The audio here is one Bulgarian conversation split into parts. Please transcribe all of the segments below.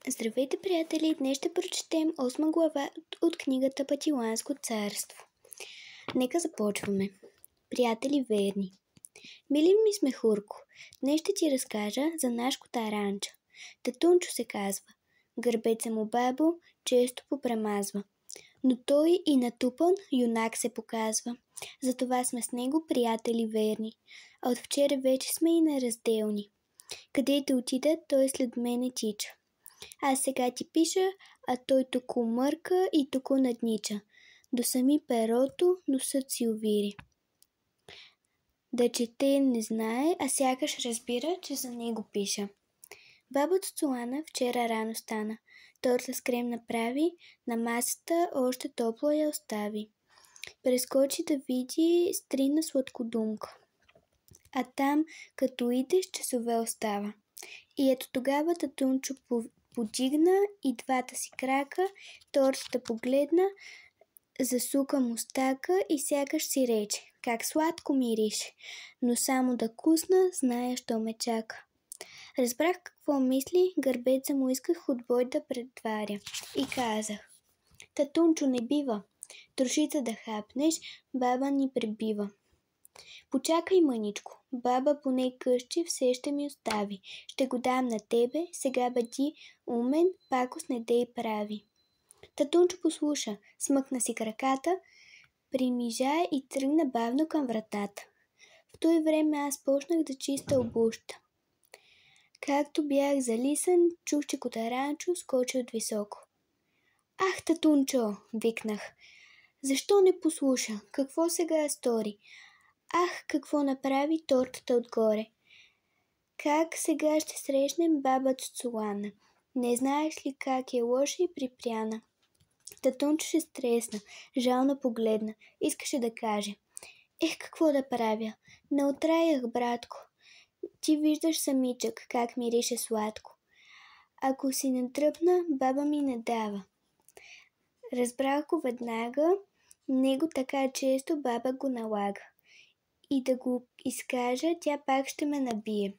Здравейте, приятели! Днес ще прочетем 8 глава от книгата Пътиланско царство. Нека започваме. Приятели верни! Мили ми Смехурко, днес ще ти разкажа за наш котаранча. Татунчо се казва. Гърбеца му бабо често попремазва. Но той и натупан юнак се показва. Затова сме с него приятели верни. А от вчера вече сме и неразделни. Където отида, той след мене тича. Аз сега ти пиша, а той току мърка и току наднича. До сами перото носът си увири. Да чете не знае, а сякаш разбира, че за него пиша. Баба Цуцулана вчера рано стана. Торта с крем направи, на масата още топла я остави. Прескочи да види стрина сладкодумка. А там, като идеш, часове остава. И ето тогава татунчо подигна и двата си крака, тортата погледна, засука мустака и сякаш си рече: как сладко мирише, но само да кусна, зная, що ме чака. Разбрах какво мисли, гърбеца му исках отбой да претваря и казах: татунчо, не бива, трошица да хапнеш, баба ни пребива. Почакай, мъничко, баба поне къщи все ще ми остави. Ще го дам на тебе, сега бъди умен, пакост не дей прави. Татунчо послуша, смъкна си краката, примижа и тръгна бавно към вратата. В той време аз почнах да чиста обуща. Както бях залисан, чух, че котаранчо скочи от високо. Ах, татунчо, викнах. Защо не послуша? Какво сега стори? Ах, какво направи тортата отгоре! Как сега ще срещнем баба Цуцулана? Не знаеш ли как е лоша и припряна? Татунчо се стресна, жално погледна, искаше да каже: ех, какво да правя? Не отраях, братко. Ти виждаш самичък, как мирише сладко. Ако си не тръпна, баба ми не дава. Разбрах го веднага, него така често баба го налага. И да го изкажа, тя пак ще ме набие.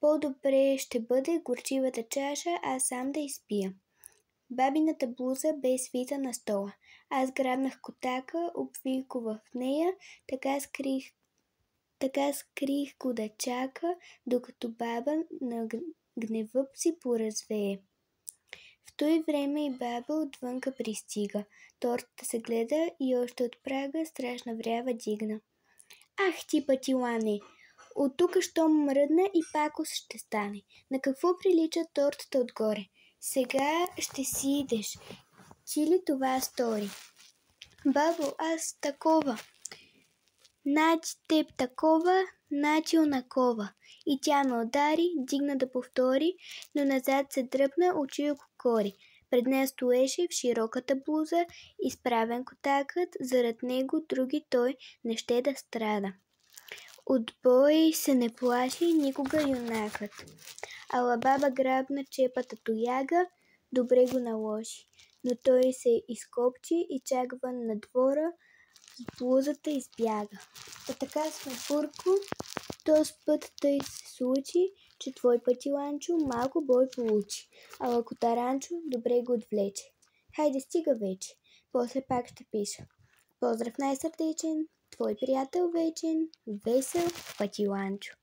По-добре ще бъде горчивата чаша, а сам да изпия. Бабината блуза бе свита на стола. Аз грабнах котака, обвих го в нея, така скрих го да чака, докато баба на гнева си поразвее. В той време и баба отвънка пристига. Тортата се гледа и още от прага страшна врява дигна. Ах ти, пътилане! От тук щом мръдна и пакост ще стане. На какво прилича тортата отгоре? Сега ще си идеш. Ти ли това стори? Бабо, аз такова. Нач теб такова, нач онакова. И тя ме удари, дигна да повтори, но назад се дръпна, очи кокори. Пред нея стоеше в широката блуза, изправен котакът, зарад него други той не ще да страда. От бой се не плаши никога юнакът. Ала баба грабна чепата тояга, добре го наложи. Но той се изкопчи и чак вън на двора с блузата избяга. Така сме, Фурко, този път тъй се случи, че твой пътиланчо малко бой получи, ала котаранчо добре го отвлече. Хайде, стига вече, после пак ще пиша. Поздрав най-сърдечен, твой приятел вечен, весел Пътиланчо.